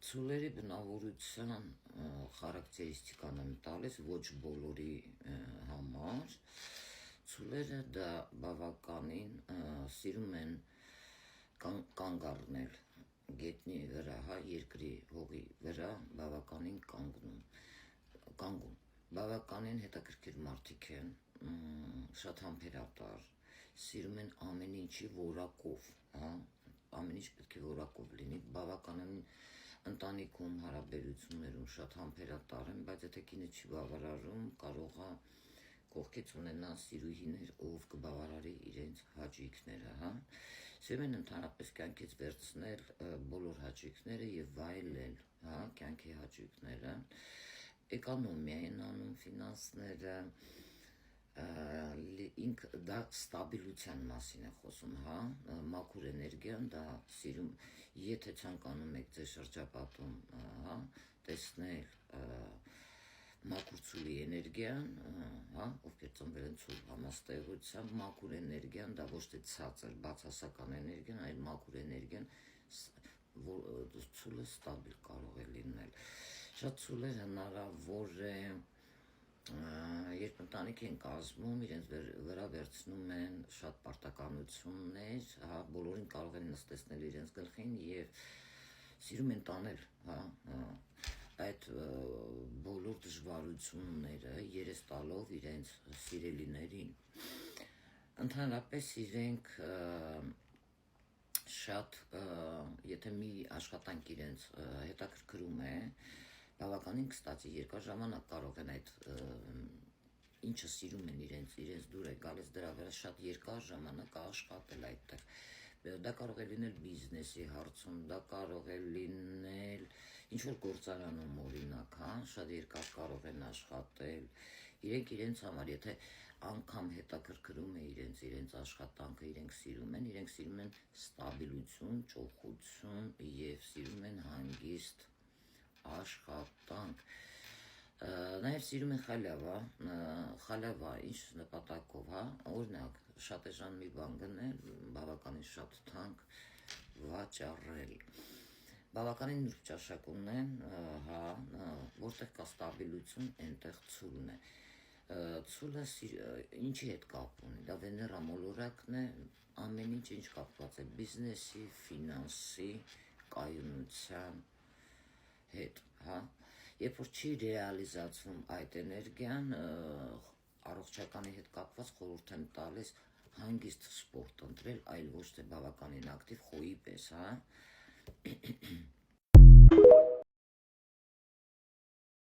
Ցուլերի բնավորության խարակտերիստիկան եմ տալիս ոչ բոլորի համար։ Ցուլերը դա բավականին սիրում են կանգ առնել գետնի վրա, երկրի հողի վրա բավականին կանգուն։ Բավականին հետաքրքիր մարդիկ են, շատ համբերատար, սիրում են ամեն ինչի որակով, ամեն ինչ պետք է որակով լինի, բավականին ընտանիքում հարաբերություններում շատ համբերատար են, բայց եթե կինը չի բավարարում, կարող է կողքից ունենա սիրուհիներ, ով կբավարարի իրենց հաճույքները, Սիրում են ընդհանրապես կյանքից վերցնել բոլոր հաճույքները եւ վայելել, կյանքի հաճույքները, էկոնոմիա են անում, ֆինանսները, դա ստաբիլության մասին է խոսում, մաքուր էներգիան, դա սիրում, եթե ցանկանում եք ձեր շրջապատում, տեսնել մաքուր ցուլի էներգիան, ովքեր ծնվել են ցուլ համաստեղությամբ, մաքուր էներգիան, դա ոչ թե ցածր, բացասական էներգիան, այլ մաքուր էներգիան, ցուլը ստաբիլ կարող է լինել։ Շատ ցուլեր հնարավոր է երբ ընտանիք են կազմում, իրենց վրա վերցնում են շատ պարտականություններ, բոլորին կարող են նստեցնել իրենց գլխին եւ սիրում են տանել, այդ բոլոր դժվարությունները երես տալով իրենց սիրելիներին։ Ընդհանրապես իրենք շատ, եթե մի աշխատանք իրենց հետաքրքրում է, բավականին կստացի երկար ժամանակ կարող են այդ ինչը սիրում են իրենց դուր է գալիս դրա վրա շատ երկար ժամանակ աշխատել այդտեղ։ Դա կարող է լինել բիզնեսի հարցում, դա կարող է լինել ինչ-որ գործարանում օրինակ, շատ երկար կարող են աշխատել, իրենք իրենց համար, եթե անգամ հետաքրքրում է իրենց աշխատանքը, իրենք սիրում են ստաբիլություն, ճոխություն եւ սիրում են հանգիստ աշխատանք։ Նաև սիրում են խալավա, ինչ նպատակով, օրինակ, շատեժան մի բան գնել, բավականին շատ թանկ վաճառել։ Բավականին նուրբ ճաշակ ունեն, որտեղ կա ստաբիլություն, այնտեղ ցուլն է։ Ցուլը ինչի հետ կապ ունի, դա Վեներա մոլորակն է, ամեն ինչ կապված է բիզնեսի, ֆինանսի, կայունության հետ, Երբ որ չի ռեալիզացվում այդ էներգիան, առողջականի հետ կապված խորհուրդ եմ տալիս հանգիստ սպորտ ընտրել, այլ ոչ թե բավականին ակտիվ խոյի պես,